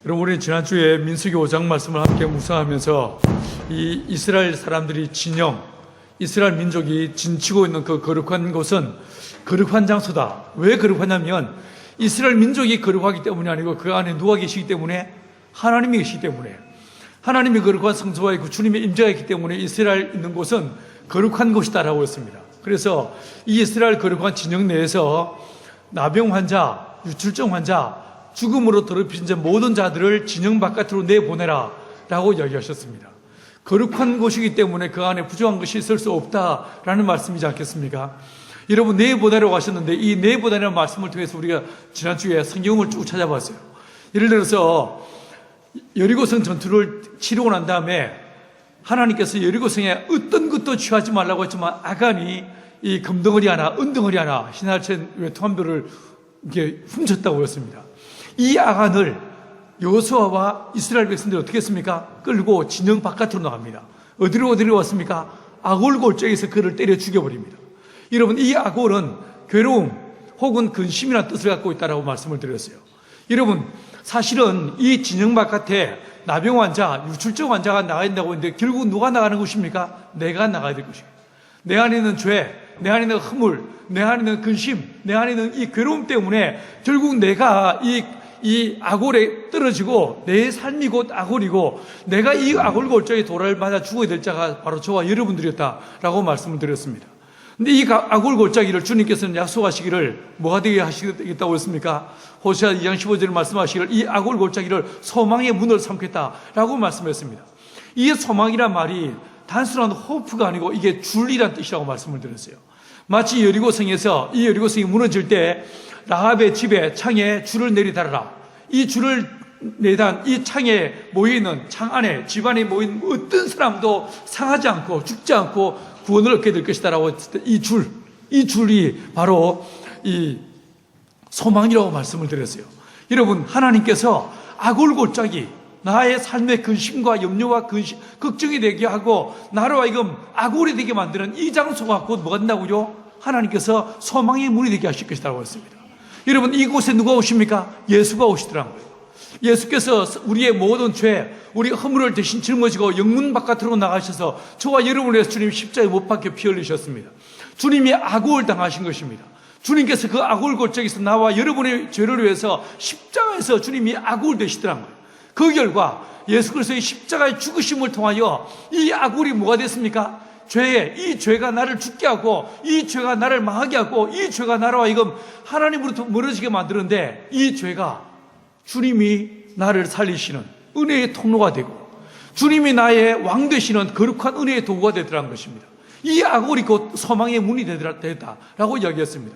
여러분, 우리 지난주에 민수기 5장 말씀을 함께 묵상하면서 이 이스라엘 사람들이 진영, 이스라엘 민족이 진치고 있는 그 거룩한 곳은 거룩한 장소다. 왜 거룩하냐면 이스라엘 민족이 거룩하기 때문이 아니고 그 안에 누가 계시기 때문에, 하나님이 계시기 때문에, 하나님이 거룩한 성소와 있고 주님의 임재가 있기 때문에 이스라엘 있는 곳은 거룩한 곳이다라고 했습니다. 그래서 이 이스라엘 거룩한 진영 내에서 나병 환자, 유출증 환자, 죽음으로 더럽힌 모든 자들을 진영 바깥으로 내보내라 라고 이야기하셨습니다. 거룩한 곳이기 때문에 그 안에 부정한 것이 있을 수 없다라는 말씀이지 않겠습니까? 여러분, 내보내라고 하셨는데 이 내보내라는 말씀을 통해서 우리가 지난주에 성경을 쭉 찾아봤어요. 예를 들어서 여리고성 전투를 치르고 난 다음에 하나님께서 여리고성에 어떤 것도 취하지 말라고 했지만 아간이 이 금덩어리 하나, 은덩어리 하나, 신할천 외투한별을 이렇게 훔쳤다고 했습니다. 이 아간을 여호수아와 이스라엘 백성들이 어떻게 했습니까? 끌고 진영 바깥으로 나갑니다. 어디로 왔습니까? 아골 골짜기에서 그를 때려 죽여버립니다. 여러분, 이 아골은 괴로움 혹은 근심이라는 뜻을 갖고 있다고 말씀을 드렸어요. 여러분, 사실은 이 진영 바깥에 나병 환자, 유출증 환자가 나가야 된다고 했는데 결국 누가 나가는 것입니까? 내가 나가야 될 것이에요. 내 안에 있는 죄, 내 안에 있는 허물, 내 안에 있는 근심, 내 안에 있는 이 괴로움 때문에 결국 내가 이 아골에 떨어지고 내 삶이 곧 아골이고 내가 이 아골 골짜기에 돌아를 맞아 죽어야 될 자가 바로 저와 여러분들이었다라고 말씀을 드렸습니다. 근데 이 아골 골짜기를 주님께서는 약속하시기를 뭐가 되게 하시겠다고 했습니까? 호세아 2장 15절에 말씀하시기를 이 아골 골짜기를 소망의 문을 삼겠다라고 말씀했습니다. 이 소망이란 말이 단순한 호프가 아니고 이게 줄이란 뜻이라고 말씀을 드렸어요. 마치 여리고성에서 이 여리고성이 무너질 때 라합의 집에 창에 줄을 내리달아라. 이 줄을 내단 이 창에 모여있는 창 안에 집 안에 모인 어떤 사람도 상하지 않고 죽지 않고 구원을 얻게 될 것이다라고 했을 때 이 줄이 바로 이 소망이라고 말씀을 드렸어요. 여러분, 하나님께서 아골 골짜기, 나의 삶의 근심과 염려와 걱정이 되게 하고 나로 하여금 아골이 되게 만드는 이 장소가 곧 뭐가 된다고요? 하나님께서 소망의 문이 되게 하실 것이라고 했습니다. 여러분, 이곳에 누가 오십니까? 예수가 오시더라고요. 예수께서 우리의 모든 죄, 우리 허물을 대신 짊어지고 영문 바깥으로 나가셔서 저와 여러분을 위해서 주님 십자가에 못 박혀 피 흘리셨습니다. 주님이 악을 당하신 것입니다. 주님께서 그 악을 골짜기에서 나와 여러분의 죄를 위해서 십자가에서 주님이 악을 되시더란 거예요. 그 결과 예수 그리스도의 십자가의 죽으심을 통하여 이 악울이 뭐가 됐습니까? 이 죄가 나를 죽게 하고 이 죄가 나를 망하게 하고 이 죄가 나로 하여금 하나님으로부터 멀어지게 만드는데 이 죄가 주님이 나를 살리시는 은혜의 통로가 되고 주님이 나의 왕 되시는 거룩한 은혜의 도구가 되더라는 것입니다. 이 악울이 곧 소망의 문이 되다라고 이야기했습니다.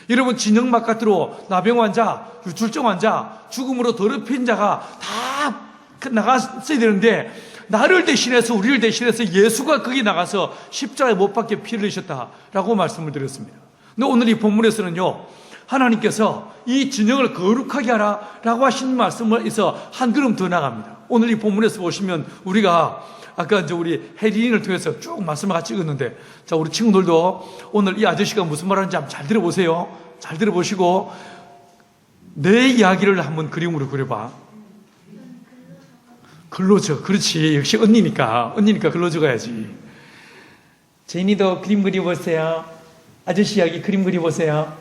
여러분, 진영 바깥으로 나병 환자, 유출증 환자, 죽음으로 더럽힌 자가 다 나갔어야 되는데 나를 대신해서 우리를 대신해서 예수가 거기 나가서 십자가에 못 박혀 피 흘리셨다라고 말씀을 드렸습니다. 근데 오늘 이 본문에서는요, 하나님께서 이 진영을 거룩하게 하라라고 하신 말씀을 해서 한 걸음 더 나갑니다. 오늘 이 본문에서 보시면 우리가 아까 이제 우리 혜린을 통해서 쭉 말씀을 같이 읽었는데, 자, 우리 친구들도 오늘 이 아저씨가 무슨 말 하는지 한번 잘 들어보세요. 잘 들어보시고 내 이야기를 한번 그림으로 그려봐. 글로 적. 그렇지. 역시 언니니까 글로 적어야지. 제인이도 그림 그려보세요. 아저씨 이야기 그림 그려보세요.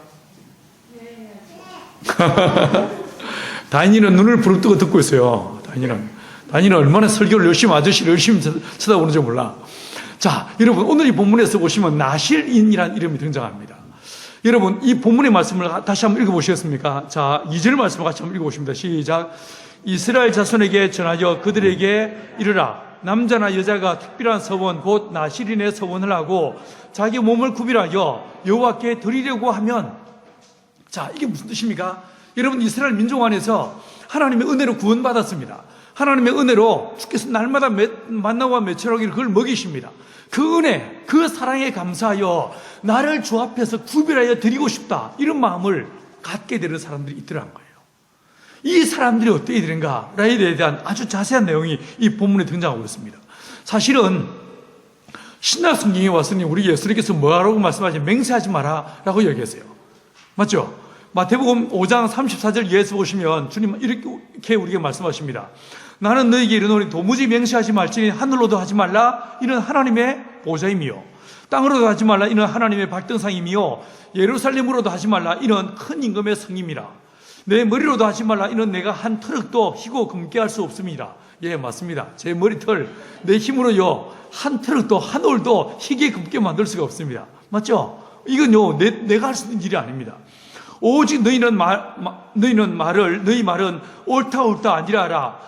다인이는 눈을 부릅뜨고 듣고 있어요. 다인이는 얼마나 설교를 아저씨를 열심히 쳐다보는지 몰라. 자, 여러분, 오늘 이 본문에서 보시면 나실인이라는 이름이 등장합니다. 여러분, 이 본문의 말씀을 다시 한번 읽어보시겠습니까? 자, 2절 말씀을 같이 한번 읽어보십니다. 시작. 이스라엘 자손에게 전하여 그들에게 이르라. 남자나 여자가 특별한 서원 곧 나실인의 서원을 하고 자기 몸을 구별하여 여호와께 드리려고 하면, 자, 이게 무슨 뜻입니까? 여러분, 이스라엘 민족 안에서 하나님의 은혜로 구원받았습니다. 하나님의 은혜로 주께서 날마다 만나와 메추라기를 그걸 먹이십니다. 그 은혜, 그 사랑에 감사하여 나를 주 앞에서 구별하여 드리고 싶다, 이런 마음을 갖게 되는 사람들이 있더란 거예요. 이 사람들이 어떻게 되는가에 대한 아주 자세한 내용이 이 본문에 등장하고 있습니다. 사실은 신약 성경에 왔으니 우리 예수님께서 뭐라고 말씀하시죠? 맹세하지 마라 라고 얘기했어요. 맞죠? 마태복음 5장 34절 이하에서 보시면 주님 이렇게 우리에게 말씀하십니다. 나는 너희에게 이르노니 도무지 맹세하지 말지니 하늘로도 하지 말라 이는 하나님의 보좌이며 땅으로도 하지 말라 이는 하나님의 발등상이며 예루살렘으로도 하지 말라 이는 큰 임금의 성임이라. 내 머리로도 하지 말라 이는 내가 한 트럭도 희고 금게 할 수 없습니다. 예, 맞습니다. 제 머리털 내 힘으로요 한 트럭도 한 올도 희게 금게 만들 수가 없습니다. 맞죠? 이건요 내가 할 수 있는 일이 아닙니다. 오직 너희 말은 옳다 아니라 하라.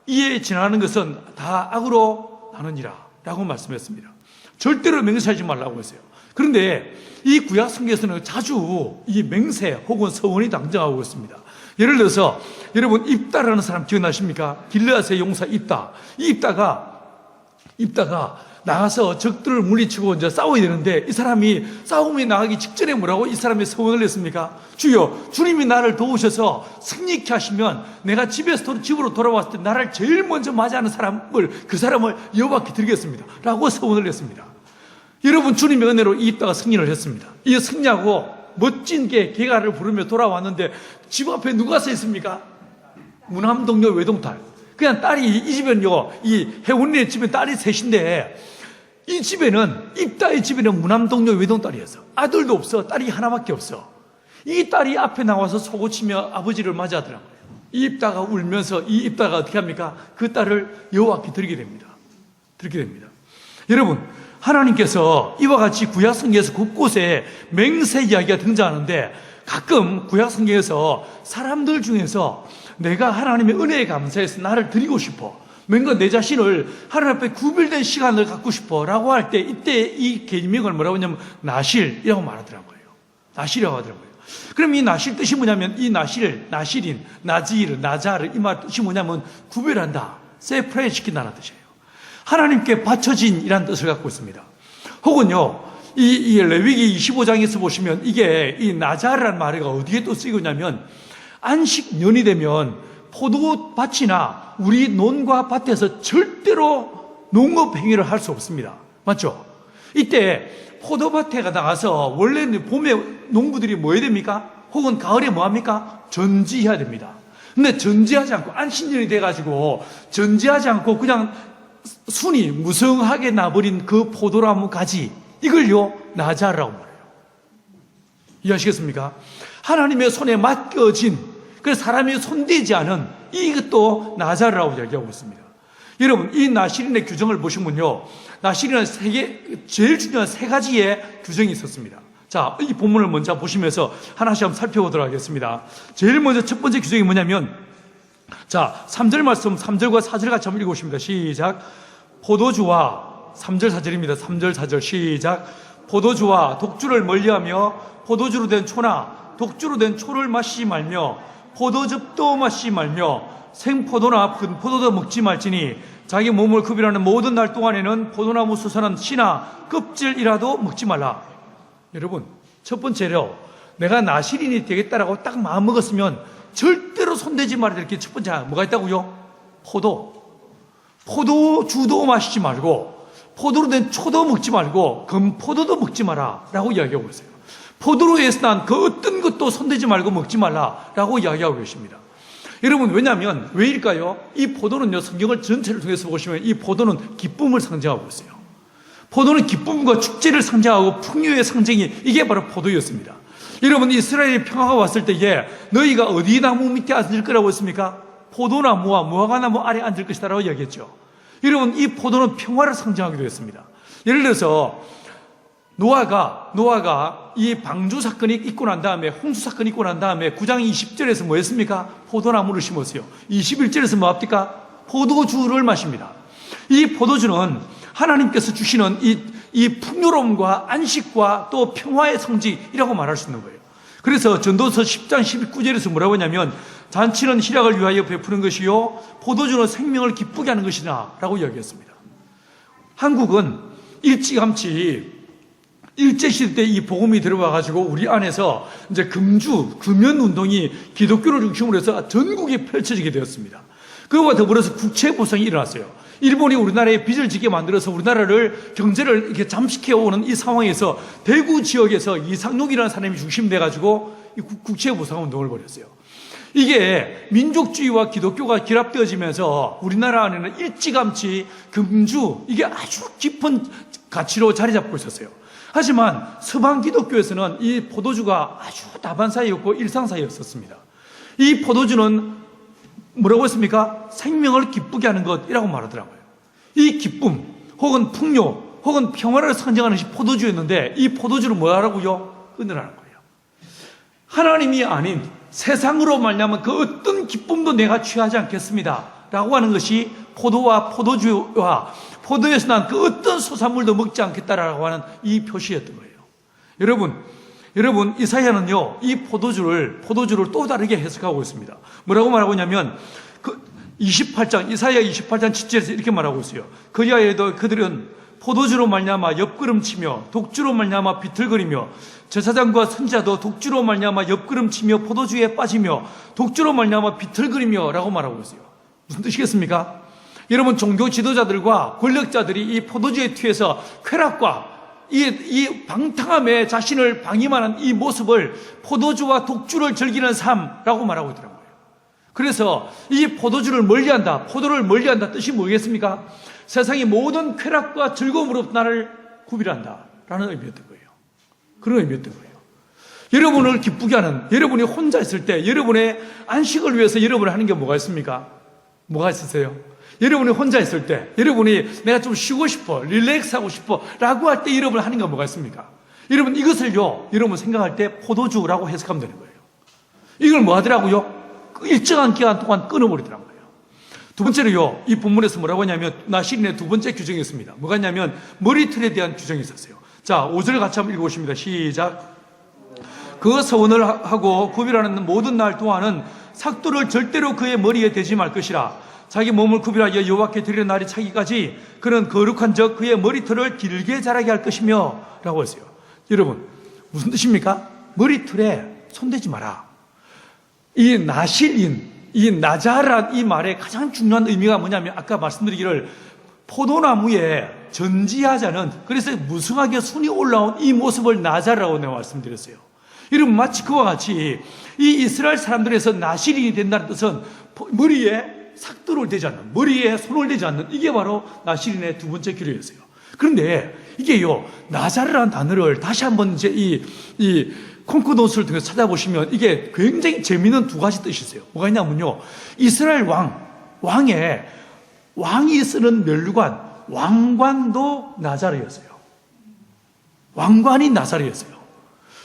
이에 지나는 것은 다 악으로 나느니라 라고 말씀했습니다. 절대로 맹세하지 말라고 했어요. 그런데 이 구약 성경에서는 자주 이 맹세 혹은 서원이 당장하고 있습니다. 예를 들어서 여러분 입다라는 사람 기억나십니까? 길르앗의 용사 입다. 이 입다가 나가서 적들을 물리치고 이제 싸워야 되는데 이 사람이 싸움에 나가기 직전에 뭐라고 이 사람이 서원을 했습니까? 주여, 주님이 나를 도우셔서 승리케 하시면 내가 집으로 돌아왔을 때 나를 제일 먼저 맞이하는 그 사람을 여호와께 드리겠습니다 라고 서원을 했습니다. 여러분, 주님의 은혜로 이 입다가 승리를 했습니다. 이 승리하고 멋진 개가를 부르며 돌아왔는데 집 앞에 누가 서 있습니까? 무남동녀 외동딸. 그냥 딸이, 이 집은요, 이 해운리의 집에 딸이 셋인데, 이 집에는, 입다의 집에는 무남동녀 외동딸이었어. 아들도 없어. 딸이 하나밖에 없어. 이 딸이 앞에 나와서 소고치며 아버지를 맞이하더라고요. 이 입다가 울면서 이 입다가 어떻게 합니까? 그 딸을 여호와께 드리게 됩니다. 여러분, 하나님께서 이와 같이 구약성경에서 곳곳에 맹세 이야기가 등장하는데 가끔 구약성경에서 사람들 중에서 내가 하나님의 은혜에 감사해서 나를 드리고 싶어, 뭔가 내 자신을 하나님 앞에 구별된 시간을 갖고 싶어 라고 할 때 이때 이 개념명을 뭐라고 하냐면 나실이라고 말하더라고요. 나실이라고 하더라고요. 그럼 이 나실 뜻이 뭐냐면 이 나실인, 나지르, 나자르 이 말 뜻이 뭐냐면 구별한다, 세프레이트 시킨다는 뜻이에요. 하나님께 바쳐진이라는 뜻을 갖고 있습니다. 혹은요, 이 레위기 25장에서 보시면 이게 이 나자르라는 말이 어디에 또 쓰이고 있냐면 안식년이 되면 포도밭이나 우리 논과 밭에서 절대로 농업 행위를 할 수 없습니다. 맞죠? 이때 포도밭에 나가서 원래 봄에 농부들이 뭐 해야 됩니까? 혹은 가을에 뭐 합니까? 전지해야 됩니다. 근데 전지하지 않고 안식년이 돼가지고 전지하지 않고 그냥 순이 무성하게 나버린 그 포도나무 가지, 이걸요 나자르라고 말해요. 이해하시겠습니까? 하나님의 손에 맡겨진, 그래서 사람이 손대지 않은 이것도 나자르라고 이야기하고 있습니다. 여러분, 이 나실인의 규정을 보시면요, 나실인은 제일 중요한 세 가지의 규정이 있었습니다. 자, 이 본문을 먼저 보시면서 하나씩 한번 살펴보도록 하겠습니다. 제일 먼저 첫 번째 규정이 뭐냐면, 자, 3절 말씀 3절과 4절 같이 한번 읽어보십니다. 시작. 포도주와 3절 4절입니다. 3절 4절 시작. 포도주와 독주를 멀리하며 포도주로 된 초나 독주로 된 초를 마시지 말며 포도즙도 마시지 말며 생포도나 분포도도 먹지 말지니 자기 몸을 급이라는 모든 날 동안에는 포도나무 수선한 씨나 껍질이라도 먹지 말라. 여러분, 첫 번째로 내가 나실인이 되겠다라고 딱 마음먹었으면 절대로 손대지 말아야 될 게 첫 번째 뭐가 있다고요? 포도주도 마시지 말고 포도로 된 초도 먹지 말고 금포도도 먹지 마라 라고 이야기하고 있어요. 포도로에서 난 그 어떤 것도 손대지 말고 먹지 말라 라고 이야기하고 계십니다. 여러분, 왜냐하면 왜일까요? 이 포도는요, 성경을 전체를 통해서 보시면 이 포도는 기쁨을 상징하고 있어요. 포도는 기쁨과 축제를 상징하고 풍요의 상징이 이게 바로 포도였습니다. 여러분, 이스라엘의 평화가 왔을 때에 너희가 어디 나무 밑에 앉을 거라고 했습니까? 포도나무와 무화과나무 아래 앉을 것이다 라고 이야기했죠. 여러분, 이 포도는 평화를 상징하기도 했습니다. 예를 들어서 노아가 이 방주 사건이 있고 난 다음에, 홍수 사건이 있고 난 다음에 9장 20절에서 뭐 했습니까? 포도나무를 심었어요. 21절에서 뭐 합니까? 포도주를 마십니다. 이 포도주는 하나님께서 주시는 이 풍요로움과 안식과 또 평화의 성지이라고 말할 수 있는 거예요. 그래서 전도서 10장 19절에서 뭐라고 하냐면 잔치는 희락을 위하여 베푸는 것이요 포도주는 생명을 기쁘게 하는 것이다 라고 이야기했습니다. 한국은 일찌감치 일제시대 때 이 복음이 들어와가지고 우리 안에서 이제 금연운동이 기독교를 중심으로 해서 전국에 펼쳐지게 되었습니다. 그와 더불어서 국채 보상이 일어났어요. 일본이 우리나라에 빚을 지게 만들어서 우리나라를 경제를 이렇게 잠식해 오는 이 상황에서 대구 지역에서 이상록이라는 사람이 중심돼가지고 이 국채 보상 운동을 벌였어요. 이게 민족주의와 기독교가 결합되어지면서 우리나라 안에는 일찌감치 금주, 이게 아주 깊은 가치로 자리 잡고 있었어요. 하지만 서방 기독교에서는 이 포도주가 아주 다반사이었고 일상사이였었습니다. 이 포도주는 뭐라고 했습니까? 생명을 기쁘게 하는 것이라고 말하더라고요. 이 기쁨 혹은 풍요 혹은 평화를 상징하는 것이 포도주였는데, 이 포도주를 뭐하라고요? 끊으라는 거예요. 하나님이 아닌 세상으로 말미암아 그 어떤 기쁨도 내가 취하지 않겠습니다 라고 하는 것이 포도와 포도주와 포도에서 난 그 어떤 소산물도 먹지 않겠다라고 하는 이 표시였던 거예요. 여러분 이사야는요, 이 포도주를 또 다르게 해석하고 있습니다. 뭐라고 말하고 있냐면, 이사야 28장 7절에서 이렇게 말하고 있어요. 그리하여도 그들은 포도주로 말미암아 옆구름치며 독주로 말미암아 비틀거리며, 제사장과 선지자도 독주로 말미암아 옆구름치며 포도주에 빠지며 독주로 말미암아 비틀거리며 라고 말하고 있어요. 무슨 뜻이겠습니까? 여러분, 종교 지도자들과 권력자들이 이 포도주에 취해서 쾌락과 이 방탕함에 자신을 방임하는 이 모습을 포도주와 독주를 즐기는 삶이라고 말하고 있더라고요. 그래서 이 포도주를 멀리한다, 포도를 멀리한다 뜻이 뭐겠습니까? 세상의 모든 쾌락과 즐거움으로부터 나를 구별한다 라는 의미였던 거예요. 그런 의미였던 거예요. 여러분을 기쁘게 하는, 여러분이 혼자 있을 때 여러분의 안식을 위해서 여러분이 하는 게 뭐가 있습니까? 뭐가 있으세요? 여러분이 혼자 있을 때, 여러분이 내가 좀 쉬고 싶어, 릴렉스하고 싶어 라고 할 때 여러분이 하는 게 뭐가 있습니까? 여러분, 이것을요, 여러분 생각할 때 포도주라고 해석하면 되는 거예요. 이걸 뭐 하더라고요? 일정한 기간 동안 끊어버리더라고요. 두 번째로요, 이 본문에서 뭐라고 하냐면, 나시린의 두 번째 규정이 있습니다. 뭐가 있냐면 머리털에 대한 규정이 있었어요. 자, 5절 같이 한번 읽어보십니다. 시작. 그 서원을 하고 구별하는 모든 날 동안은 삭도를 절대로 그의 머리에 대지 말 것이라. 자기 몸을 구별하여 여호와께 드리는 날이 차기까지 그는 거룩한 적 그의 머리털을 길게 자라게 할 것이며 라고 했어요. 여러분, 무슨 뜻입니까? 머리털에 손대지 마라. 이 나실인, 이 나자란 이 말의 가장 중요한 의미가 뭐냐면, 아까 말씀드리기를 포도나무에 전지하지 않은, 그래서 무성하게 순이 올라온 이 모습을 나자라고 내가 말씀드렸어요. 여러분, 마치 그와 같이 이 이스라엘 사람들에서 나실인이 된다는 뜻은 머리에 삭도를 대지 않는, 머리에 손을 대지 않는, 이게 바로 나실인의 두 번째 기류였어요. 그런데 이게요, 나자르라는 단어를 다시 한번 이제 이 콩코노스를 통해서 찾아보시면 이게 굉장히 재미있는 두 가지 뜻이 있어요. 뭐가 있냐면요, 이스라엘 왕이 쓰는 면류관, 왕관도 나자르였어요. 왕관이 나자르였어요.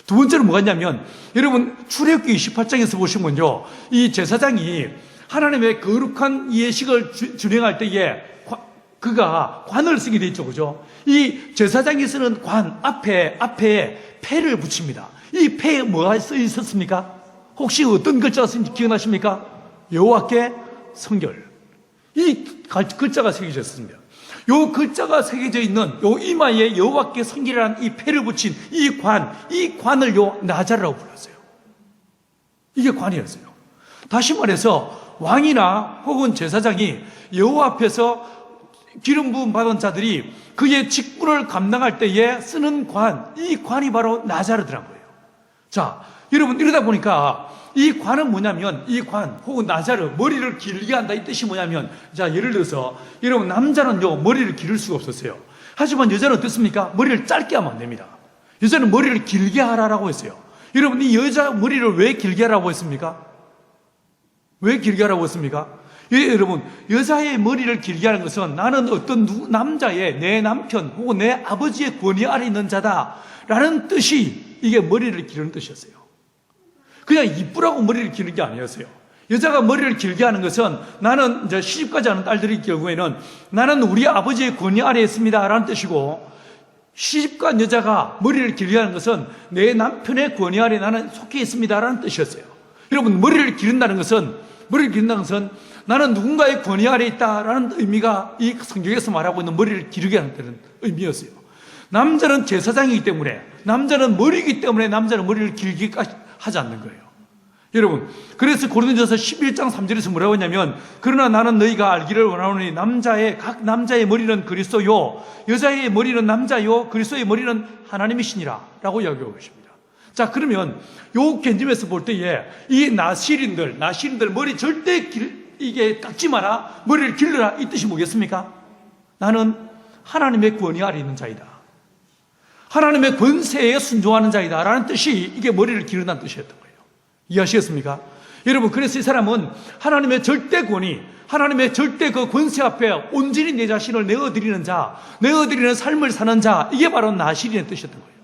두 번째로 뭐가 있냐면, 여러분 출애굽기 28장에서 보시면요, 이 제사장이 하나님의 거룩한 예식을 준행할 때에 그가 관을 쓰게 돼 있죠, 그죠? 이 제사장이 쓰는 관 앞에 패를 붙입니다. 이 패에 뭐가 써 있었습니까? 혹시 어떤 글자가 쓰인지 기억나십니까? 여호와께 성결. 이 글자가 새겨져 있습니다. 요 글자가 새겨져 있는 요 이마에 여호와께 성결이라는 이 패를 붙인 이 관을 요 나자라고 불렀어요. 이게 관이었어요. 다시 말해서 왕이나 혹은 제사장이 여호와 앞에서 기름 부음 받은 자들이 그의 직분을 감당할 때에 쓰는 이 관이 바로 나자르더란 거예요. 자, 여러분, 이러다 보니까 이 관은 뭐냐면, 이 관 혹은 나자르, 머리를 길게 한다 이 뜻이 뭐냐면, 자, 예를 들어서 여러분, 남자는요 머리를 기를 수가 없었어요. 하지만 여자는 어떻습니까? 머리를 짧게 하면 안 됩니다. 여자는 머리를 길게 하라고 했어요. 여러분, 이 여자 머리를 왜 길게 하라고 했습니까? 왜 길게 하라고 했습니까? 여러분, 여자의 머리를 길게 하는 것은 나는 어떤 남자의, 내 남편 혹은 내 아버지의 권위 아래 있는 자다라는 뜻이, 이게 머리를 기르는 뜻이었어요. 그냥 이쁘라고 머리를 기르는 게 아니었어요. 여자가 머리를 길게 하는 것은, 나는 이제 시집가지 않은 딸들의 경우에는 나는 우리 아버지의 권위 아래에 있습니다 라는 뜻이고, 시집간 여자가 머리를 길게 하는 것은 내 남편의 권위 아래에 나는 속해 있습니다 라는 뜻이었어요. 여러분, 머리를 기른다는 것은 나는 누군가의 권위 아래에 있다라는 의미가 이 성경에서 말하고 있는 머리를 기르게 하는 의미였어요. 남자는 제사장이기 때문에, 남자는 머리이기 때문에 남자는 머리를 길게 하지 않는 거예요. 여러분, 그래서 고린도전서 11장 3절에서 뭐라고 했냐면, 그러나 나는 너희가 알기를 원하노니 각 남자의 머리는 그리스도요, 여자의 머리는 남자요, 그리스도의 머리는 하나님이시니라 라고 이야기하고 계십니다. 자, 그러면 요 견점에서 볼 때에 이 나시린들 머리 절대 이게 깎지 마라, 머리를 길러라, 이 뜻이 뭐겠습니까? 나는 하나님의 권위 아래 있는 자이다, 하나님의 권세에 순종하는 자이다 라는 뜻이, 이게 머리를 기른다는 뜻이었던 거예요. 이해하시겠습니까? 여러분, 그래서 이 사람은 하나님의 절대 권위, 하나님의 절대 그 권세 앞에 온전히 내 자신을 내어드리는 자, 내어드리는 삶을 사는 자, 이게 바로 나시린의 뜻이었던 거예요.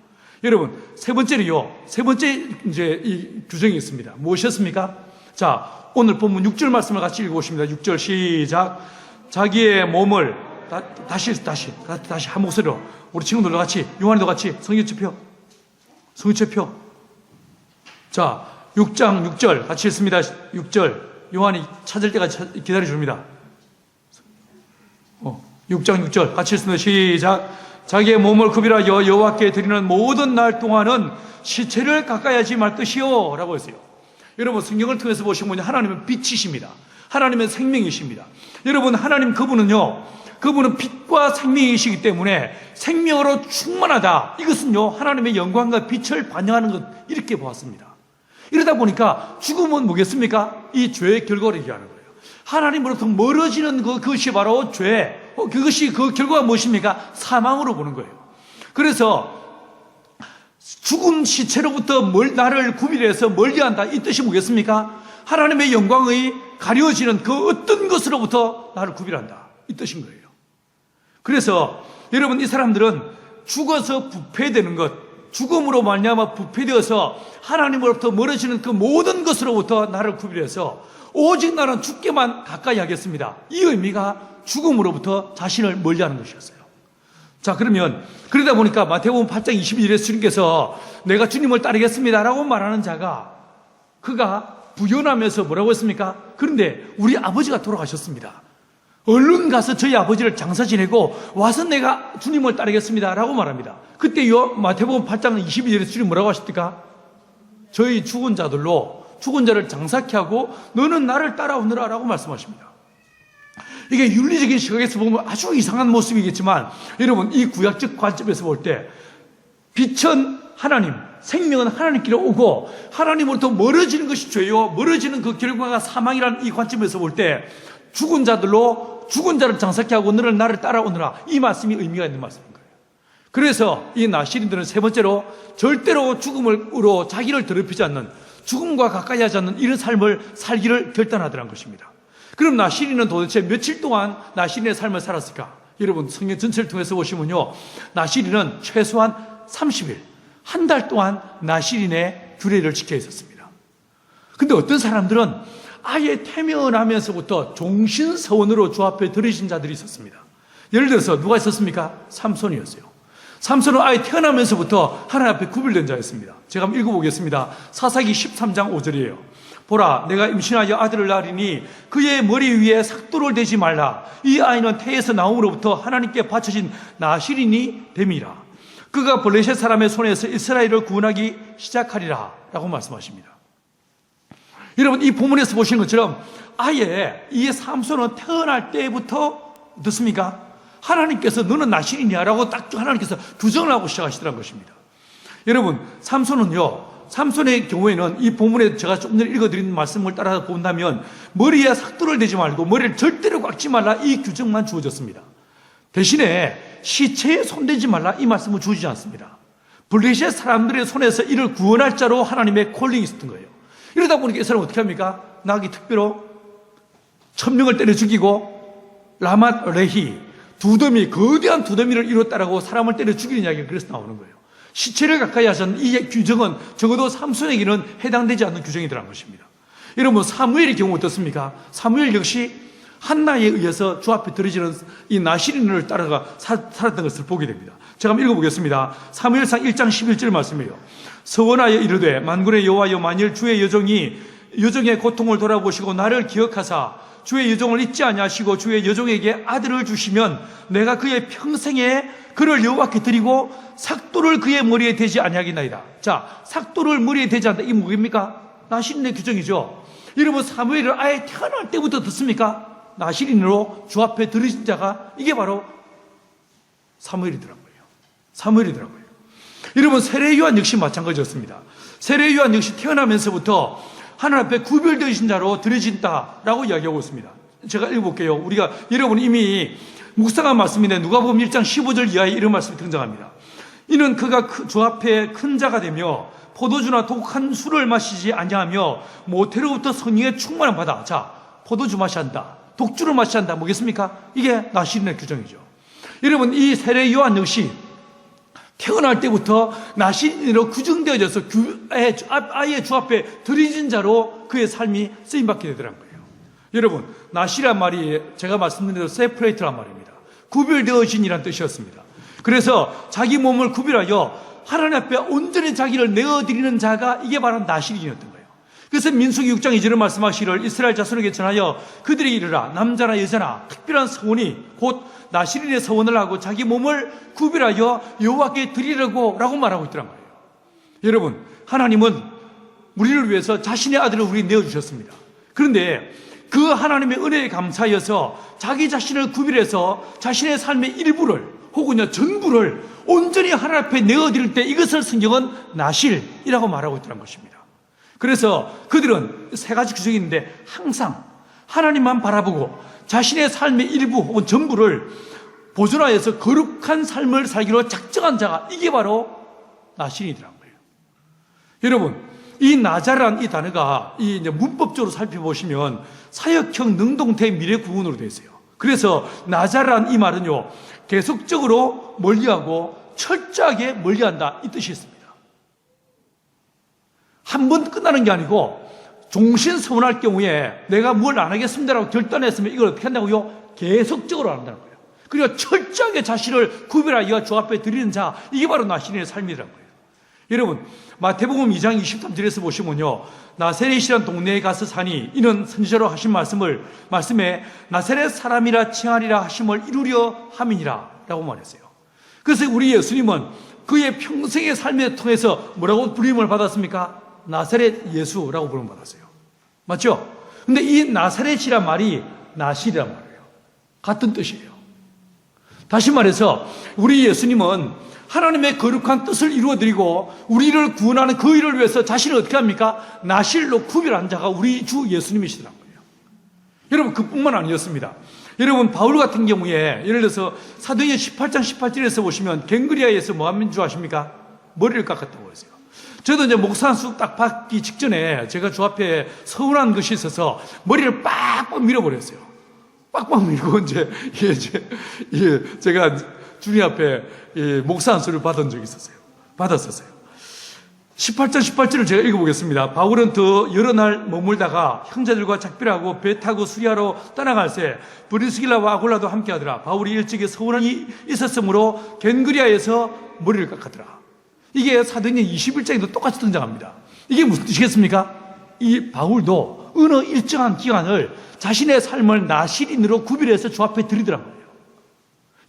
여러분, 세 번째 이제 이 규정이 있습니다. 무엇이었습니까? 자, 오늘 본문 6절 말씀을 같이 읽어보십니다. 6절 시작. 자기의 몸을 다시 한 목소리로 우리 친구들도 같이, 요한이도 같이 성경책 펴. 자, 6장 6절 같이 읽습니다. 6절 요한이 찾을 때까지 기다려줍니다. 6장 6절 같이 읽습니다. 시작. 자기의 몸을 구비하여 여호와께 드리는 모든 날 동안은 시체를 가까이 하지 말 것이요 라고 했어요. 여러분, 성경을 통해서 보시면 하나님은 빛이십니다. 하나님은 생명이십니다. 여러분, 하나님 그분은 빛과 생명이시기 때문에 생명으로 충만하다, 이것은요 하나님의 영광과 빛을 반영하는 것, 이렇게 보았습니다. 이러다 보니까 죽음은 뭐겠습니까? 이 죄의 결과를 얘기하는 거예요. 하나님으로부터 멀어지는 그것이 바로 죄, 그것이 그 결과가 무엇입니까? 사망으로 보는 거예요. 그래서 죽은 시체로부터 나를 구별해서 멀리한다, 이 뜻이 뭐겠습니까? 하나님의 영광의 가려지는 그 어떤 것으로부터 나를 구별한다, 이 뜻인 거예요. 그래서 여러분, 이 사람들은 죽어서 부패되는 것, 죽음으로 말미암아 부패되어서 하나님으로부터 멀어지는 그 모든 것으로부터 나를 구별해서 오직 나는 주께만 가까이 하겠습니다, 이 의미가 죽음으로부터 자신을 멀리하는 것이었어요. 자, 그러면 그러다 보니까 마태복음 8장 22절에 주님께서 내가 주님을 따르겠습니다 라고 말하는 자가, 그가 부연하면서 뭐라고 했습니까? 그런데 우리 아버지가 돌아가셨습니다, 얼른 가서 저희 아버지를 장사 지내고 와서 내가 주님을 따르겠습니다 라고 말합니다. 그때 마태복음 8장 22절에 주님 뭐라고 하셨습니까? 저희 죽은 자를 장사케 하고 너는 나를 따라오느라 라고 말씀하십니다. 이게 윤리적인 시각에서 보면 아주 이상한 모습이겠지만, 여러분, 이 구약적 관점에서 볼 때 빛은 하나님, 생명은 하나님께로 오고 하나님으로부터 멀어지는 것이 죄요, 멀어지는 그 결과가 사망이라는 이 관점에서 볼 때 죽은 자를 장사케 하고 너는 나를 따라오느라, 이 말씀이 의미가 있는 말씀인 거예요. 그래서 이 나시린들은 세 번째로 절대로 죽음으로 자기를 더럽히지 않는, 죽음과 가까이 하지 않는 이런 삶을 살기를 결단하더라는 것입니다. 그럼 나시린은 도대체 며칠 동안 나시린의 삶을 살았을까? 여러분, 성경 전체를 통해서 보시면요, 나시린은 최소한 30일, 한 달 동안 나시린의 규례를 지켜 있었습니다. 근데 어떤 사람들은 아예 태면하면서부터 종신서원으로 주 앞에 들으신 자들이 있었습니다. 예를 들어서 누가 있었습니까? 삼손이었어요. 삼손은 아예 태어나면서부터 하나님 앞에 구별된 자였습니다. 제가 한번 읽어보겠습니다. 사사기 13장 5절이에요. 보라, 내가 임신하여 아들을 낳으리니 그의 머리 위에 삭도를 대지 말라. 이 아이는 태에서 나옴으로부터 하나님께 바쳐진 나시린이 됨이라. 그가 블레셋 사람의 손에서 이스라엘을 구원하기 시작하리라 라고 말씀하십니다. 여러분, 이 본문에서 보시는 것처럼 아예 이 삼손은 태어날 때부터 어떻습니까? 하나님께서 너는 나시린이야 라고 딱 하나님께서 규정을 하고 시작하시더라는 것입니다. 여러분, 삼손의 경우에는 이 본문에 제가 조금 전에 읽어드린 말씀을 따라 본다면 머리에 삭도를 대지 말고 머리를 절대로 깎지 말라, 이 규정만 주어졌습니다. 대신에 시체에 손대지 말라, 이 말씀은 주어지지 않습니다. 블레셋 사람들의 손에서 이를 구원할 자로 하나님의 콜링이 있었던 거예요. 이러다 보니까 이 사람은 어떻게 합니까? 나기 특별로 천명을 때려 죽이고 라맛 레히, 거대한 두더미를 이뤘다라고 사람을 때려 죽이는 이야기가 그래서 나오는 거예요. 시체를 가까이 하자는 이 규정은 적어도 삼손에게는 해당되지 않는 규정이라는 것입니다. 여러분, 사무엘의 경우 어떻습니까? 사무엘 역시 한나에 의해서 주 앞에 들어지는 이 나시린을 따라가 살았던 것을 보게 됩니다. 제가 한번 읽어보겠습니다. 사무엘상 1장 11절 말씀이에요. 서원하여 이르되 만군의 여호와여, 만일 주의 여종의 고통을 돌아보시고 나를 기억하사 주의 여종을 잊지 아니하시고 주의 여종에게 아들을 주시면 내가 그의 평생에 그를 여호와께 드리고 삭도를 그의 머리에 대지 아니하겠나이다. 자, 삭도를 머리에 대지 않다, 이게 뭐입니까? 나실인의 규정이죠. 여러분, 사무엘을 아예 태어날 때부터 듣습니까? 나실인으로 주 앞에 들으신 자가 이게 바로 사무엘이더라고요. 사무엘이더라고요. 여러분, 세례 요한 역시 마찬가지였습니다. 세례 요한 역시 태어나면서부터 하나님 앞에 구별되신 자로 들여진다라고 이야기하고 있습니다. 제가 읽어볼게요. 여러분 이미 묵상한 말씀인데 누가복음 1장 15절 이하에 이런 말씀이 등장합니다. 이는 그가 주 앞에 큰 자가 되며 포도주나 독한 술을 마시지 아니하며 모태로부터 성령의 충만을 받아. 자, 포도주 마셔야 한다, 독주를 마셔야 한다, 뭐겠습니까? 이게 나실인의 규정이죠. 여러분, 이 세례 요한 역시 태어날 때부터 나실인으로 규정되어져서 아예 주 앞에 들여진 자로 그의 삶이 쓰임받게 되더란 거예요. 여러분, 나시란 말이 제가 말씀드린 대로 세퍼레이트란 말입니다. 구별되어진이란 뜻이었습니다. 그래서 자기 몸을 구별하여 하나님 앞에 온전히 자기를 내어드리는 자가 이게 바로 나실인이었던 거예요. 그래서 민수기 6장 2절에 말씀하시기를 이스라엘 자손에게 전하여 그들에게 이르라. 남자나 여자나 특별한 서원이 곧 나실인의 서원을 하고 자기 몸을 구별하여 여호와께 드리라고 라고 말하고 있더란 말이에요. 여러분, 하나님은 우리를 위해서 자신의 아들을 우리에게 내어주셨습니다. 그런데 그 하나님의 은혜에 감사하여서 자기 자신을 구별해서 자신의 삶의 일부를 혹은 전부를 온전히 하나님 앞에 내어드릴 때 이것을 성경은 나실이라고 말하고 있다는 것입니다. 그래서 그들은 세 가지 규정이 있는데 항상 하나님만 바라보고 자신의 삶의 일부 혹은 전부를 보존하여서 거룩한 삶을 살기로 작정한 자가 이게 바로 나실이더라고요. 여러분, 이 나자라는 이 단어가 이제 문법적으로 살펴보시면 사역형 능동태 미래 구문으로 되어 있어요. 그래서 나자라는 이 말은요, 계속적으로 멀리하고 철저하게 멀리한다 이 뜻이 있습니다. 한 번 끝나는 게 아니고 종신서원할 경우에 내가 뭘 안 하겠습니다라고 결단했으면 이걸 어떻게 한다고요? 계속적으로 안 한다는 거예요. 그리고 철저하게 자신을 구별하여 주 앞에 드리는 자, 이게 바로 나실인의 삶이라는 거예요. 여러분, 마태복음 2장 23절에서 보시면요, 나사렛이란 동네에 가서 사니 이는 선지자로 하신 말씀에 나사렛 사람이라 칭하리라 하심을 이루려 함이니라 라고 말했어요. 그래서 우리 예수님은 그의 평생의 삶을 통해서 뭐라고 부름을 받았습니까? 나사렛 예수라고 부름을 받았어요. 맞죠? 근데 이 나사렛이란 말이 나실이란 말이에요. 같은 뜻이에요. 다시 말해서 우리 예수님은 하나님의 거룩한 뜻을 이루어드리고 우리를 구원하는 그 일을 위해서 자신을 어떻게 합니까? 나실로 구별한 자가 우리 주 예수님이시더란 거예요. 여러분, 그뿐만 아니었습니다. 여러분, 바울 같은 경우에 예를 들어서 사도행전 18장 18절에서 보시면 갱그리아에서 뭐 하는 줄 아십니까? 머리를 깎았다고 했어요. 저도 이제 목사 한 수 딱 받기 직전에 제가 주 앞에 서운한 것이 있어서 머리를 빡빡 밀어버렸어요. 빡빡 밀고 제가 주님 앞에 목사 한 수를 받은 적이 있었어요. 받았었어요. 18장 18절을 제가 읽어보겠습니다. 바울은 더 여러 날 머물다가 형제들과 작별하고 배 타고 수리하러 떠나갈새 브리스길라와 아굴라도 함께하더라. 바울이 일찍이 서운함이 있었으므로 겐그리아에서 머리를 깎았더라. 이게 사도행전 21장에도 똑같이 등장합니다. 이게 무슨 뜻이겠습니까? 이 바울도 어느 일정한 기간을 자신의 삶을 나실인으로 구별해서 주 앞에 드리더란 거예요.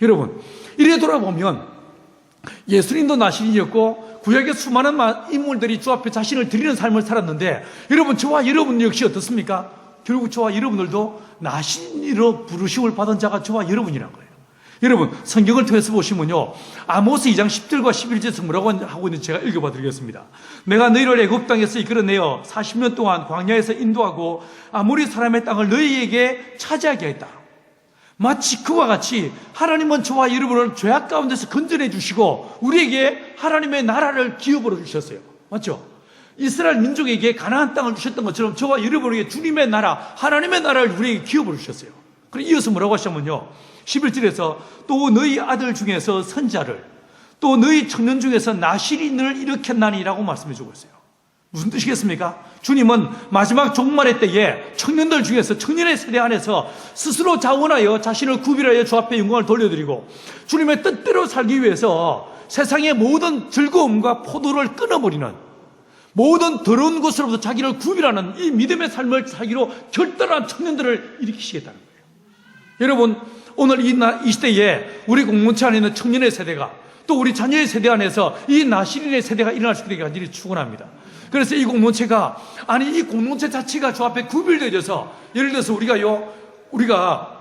여러분, 이래 돌아보면 예수님도 나실인이었고 구약의 수많은 인물들이 주 앞에 자신을 드리는 삶을 살았는데 여러분, 저와 여러분 역시 어떻습니까? 결국 저와 여러분들도 나실인으로 부르심을 받은 자가 저와 여러분이란 거예요. 여러분, 성경을 통해서 보시면요, 아모스 2장 10절과 11절에서 뭐라고 하고 있는지 제가 읽어봐 드리겠습니다. 내가 너희를 애굽 땅에서 이끌어내어 40년 동안 광야에서 인도하고 아모리 사람의 땅을 너희에게 차지하게 했다. 마치 그와 같이 하나님은 저와 여러분을 죄악 가운데서 건져내 주시고 우리에게 하나님의 나라를 기업으로 주셨어요. 맞죠? 이스라엘 민족에게 가나안 땅을 주셨던 것처럼 저와 여러분에게 주님의 나라, 하나님의 나라를 우리에게 기업으로 주셨어요. 그리고 이어서 뭐라고 하시냐면요, 11절에서 또 너희 아들 중에서 선자를, 또 너희 청년 중에서 나실인을 일으켰나니라고 말씀해 주고 있어요. 무슨 뜻이겠습니까? 주님은 마지막 종말의 때에 청년들 중에서, 청년의 세대 안에서 스스로 자원하여 자신을 구별하여 주 앞에 영광을 돌려드리고 주님의 뜻대로 살기 위해서 세상의 모든 즐거움과 포도를 끊어버리는, 모든 더러운 것으로부터 자기를 구별하는 이 믿음의 삶을 살기로 결단한 청년들을 일으키시겠다는 거예요. 여러분, 오늘 이 시대에 우리 공동체 안에 있는 청년의 세대가 또 우리 자녀의 세대 안에서 이 나시린의 세대가 일어날 수 있게 간절히 축원합니다. 그래서 이 공동체가, 아니 이 공동체 자체가 주 앞에 구별되어져서, 예를 들어서 우리가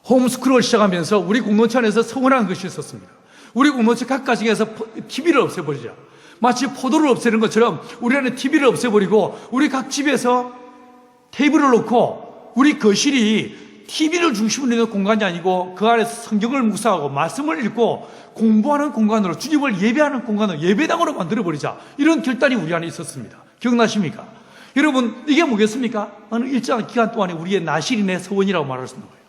홈스쿨을 시작하면서 우리 공동체 안에서 서원하는 것이 있었습니다. 우리 공동체 각 가정에서 TV를 없애버리자. 마치 포도를 없애는 것처럼 우리 안에 TV를 없애버리고 우리 각 집에서 테이블을 놓고 우리 거실이 TV를 중심으로 있는 공간이 아니고 그 안에서 성경을 묵상하고 말씀을 읽고 공부하는 공간으로, 주님을 예배하는 공간으로, 예배당으로 만들어버리자. 이런 결단이 우리 안에 있었습니다. 기억나십니까? 여러분, 이게 뭐겠습니까? 어느 일정한 기간 동안에 우리의 나시린의 서원이라고 말할 수 있는 거예요.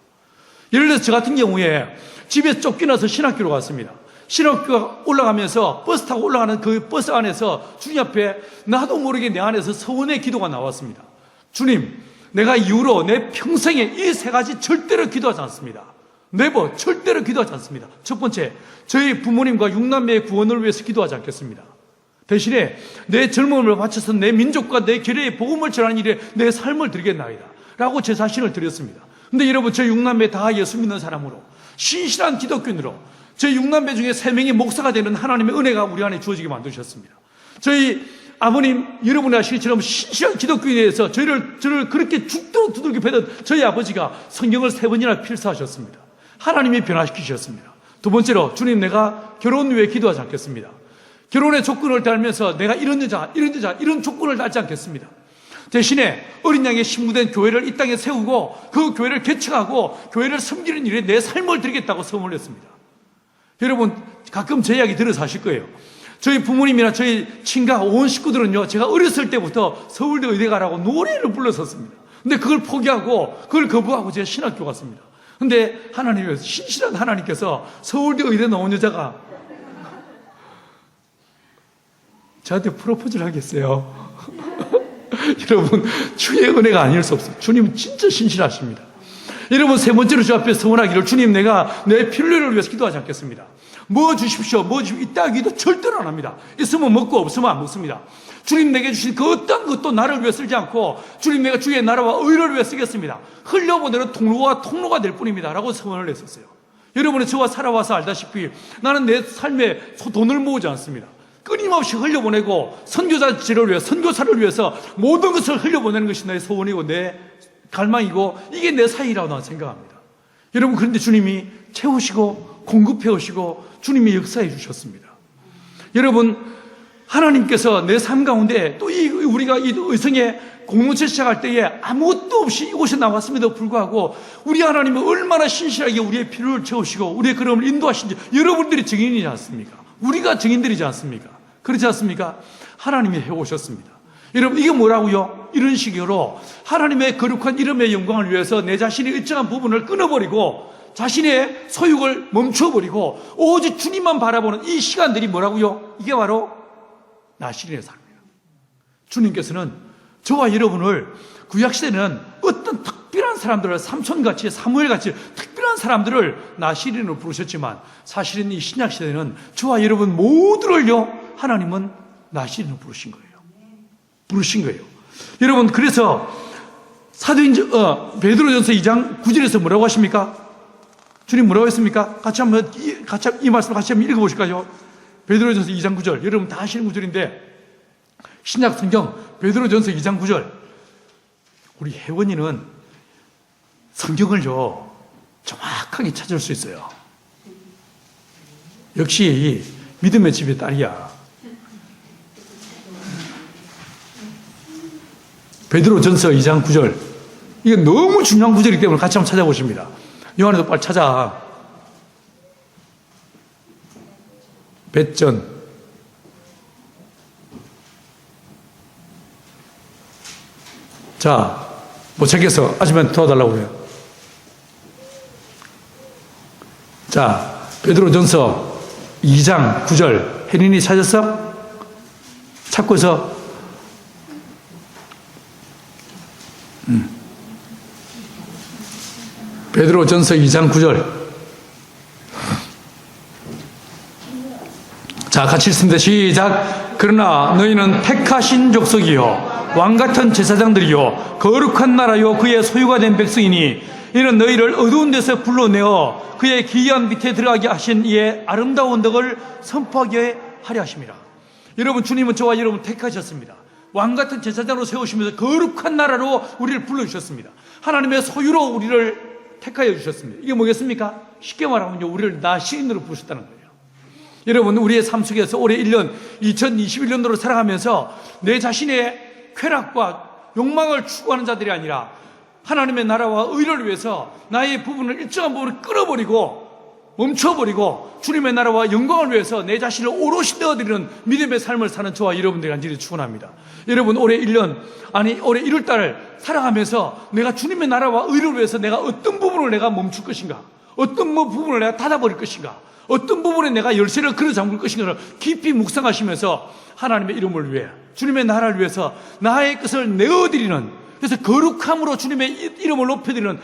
예를 들어서 저 같은 경우에 집에서 쫓겨나서 신학교로 갔습니다. 신학교가 올라가면서 버스 타고 올라가는 그 버스 안에서 주님 앞에 나도 모르게 내 안에서 서원의 기도가 나왔습니다. 주님, 내가 이후로 내 평생에 이 세 가지 절대로 기도하지 않습니다. 네버, 절대로 기도하지 않습니다. 첫 번째, 저희 부모님과 6남매의 구원을 위해서 기도하지 않겠습니다. 대신에 내 젊음을 바쳐서 내 민족과 내 교회의 복음을 전하는 일에 내 삶을 드리겠나이다 라고 제 자신을 드렸습니다. 근데 여러분, 저희 6남매 다 예수 믿는 사람으로, 신실한 기독교인으로 저희 6남매 중에 3명이 목사가 되는 하나님의 은혜가 우리 안에 주어지게 만드셨습니다. 저희 아버님, 여러분이 아시기처럼 신실한 기독교인에 대해서 저를 그렇게 죽도록 두들겨 패던 저희 아버지가 성경을 3번이나 필사하셨습니다. 하나님이 변화시키셨습니다. 두 번째로, 주님, 내가 결혼 위해 기도하지 않겠습니다. 결혼의 조건을 달면서 내가 이런 여자, 이런 조건을 달지 않겠습니다. 대신에 어린 양의 신부된 교회를 이 땅에 세우고 그 교회를 개척하고 교회를 섬기는 일에 내 삶을 드리겠다고 선언을 했습니다. 여러분, 가끔 제 이야기 들어서 하실 거예요. 저희 부모님이나 저희 친가 온 식구들은요, 제가 어렸을 때부터 서울대 의대 가라고 노래를 불렀었습니다. 근데 그걸 포기하고, 그걸 거부하고 제가 신학교 갔습니다. 근데 하나님께서, 신실한 하나님께서 서울대 의대 나온 여자가 저한테 프로포즈를 하겠어요. 여러분, 주의 은혜가 아닐 수 없어요. 주님은 진짜 신실하십니다. 여러분, 세 번째로 주 앞에 서원하기를, 주님, 내가 내 필요를 위해서 기도하지 않겠습니다. 뭐 주십시오, 뭐 주십시오, 이따 기도 절대로 안 합니다. 있으면 먹고 없으면 안 먹습니다. 주님 내게 주신 그 어떤 것도 나를 위해 쓰지 않고, 주님, 내가 주의 나라와 의를 위해 쓰겠습니다. 흘려보내는 통로가 될 뿐입니다 라고 선언을 했었어요. 여러분이 저와 살아와서 알다시피 나는 내 삶에 돈을 모으지 않습니다. 끊임없이 흘려보내고 선교사를 위해, 선교사를 위해서 모든 것을 흘려보내는 것이 나의 소원이고 내 갈망이고, 이게 내 사역이라고 나는 생각합니다. 여러분, 그런데 주님이 채우시고 공급해 오시고 주님이 역사해 주셨습니다. 여러분, 하나님께서 내 삶 가운데 또 우리가 이 의성의 공동체 시작할 때에 아무것도 없이 이곳에 나왔음에도 불구하고 우리 하나님은 얼마나 신실하게 우리의 필요를 채우시고 우리의 걸음을 인도하신지 여러분들이 증인이지 않습니까? 우리가 증인들이지 않습니까? 그렇지 않습니까? 하나님이 해오셨습니다. 여러분, 이게 뭐라고요? 이런 식으로 하나님의 거룩한 이름의 영광을 위해서 내 자신의 일정한 부분을 끊어버리고 자신의 소유를 멈춰버리고 오직 주님만 바라보는 이 시간들이 뭐라고요? 이게 바로 나시린의 삶이에요. 주님께서는 저와 여러분을 구약시대는 어떤 특별한 사람들을, 삼손같이 사무엘같이 특별한 사람들을 나시린으로 부르셨지만, 사실은 이 신약시대는 저와 여러분 모두를요, 하나님은 나시린으로 부르신 거예요. 여러분, 그래서 베드로전서 2장 9절에서 뭐라고 하십니까? 주님 뭐라고 했습니까? 같이 이 말씀 같이 한번 읽어보실까요? 베드로전서 2장 9절. 여러분 다 아시는 구절인데, 신약 성경 베드로전서 2장 9절. 우리 혜원이는 성경을요 정확하게 찾을 수 있어요. 역시 믿음의 집의 딸이야. 베드로전서 2장 9절. 이게 너무 중요한 구절이기 때문에 같이 한번 찾아보십니다. 요한에도 빨리 찾아. 배전. 자, 못 찾겠어. 아줌마한테 도와달라고 그래요. 자, 베드로전서 2장 9절. 혜린이 찾았어? 찾고 있어. 베드로전서 2장 9절. 자, 같이 읽습니다. 시작. 그러나 너희는 택하신 족속이요 왕같은 제사장들이요 거룩한 나라요 그의 소유가 된 백성이니 이는 너희를 어두운 데서 불러내어 그의 기이한 밑에 들어가게 하신 이의 아름다운 덕을 선포하게 하려 하심이라. 여러분, 주님은 저와 여러분 택하셨습니다. 왕같은 제사장으로 세우시면서 거룩한 나라로 우리를 불러주셨습니다. 하나님의 소유로 우리를 택하여 주셨습니다. 이게 뭐겠습니까? 쉽게 말하면요, 우리를 나 시인으로 부르셨다는 거예요. 여러분, 우리의 삶 속에서 올해 1년 2021년도로 살아가면서 내 자신의 쾌락과 욕망을 추구하는 자들이 아니라 하나님의 나라와 의를 위해서 나의 부분을 일정한 부분을 끌어버리고 멈춰버리고 주님의 나라와 영광을 위해서 내 자신을 오롯이 내어드리는 믿음의 삶을 사는 저와 여러분들이 간절히 축원합니다. 여러분, 올해 1월달을 살아가면서 내가 주님의 나라와 의를 위해서 내가 어떤 부분을 내가 멈출 것인가, 어떤 부분을 내가 닫아버릴 것인가, 어떤 부분에 내가 열쇠를 걸어 잠글 것인가를 깊이 묵상하시면서 하나님의 이름을 위해, 주님의 나라를 위해서 나의 것을 내어드리는, 그래서 거룩함으로 주님의 이름을 높여드리는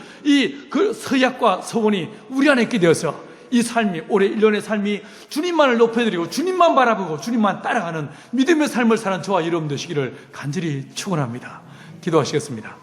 그 서약과 서원이 우리 안에 있게 되어서 이 삶이, 올해 1년의 삶이 주님만을 높여드리고 주님만 바라보고 주님만 따라가는 믿음의 삶을 사는 저와 여러분 되시기를 간절히 축원합니다. 기도하시겠습니다.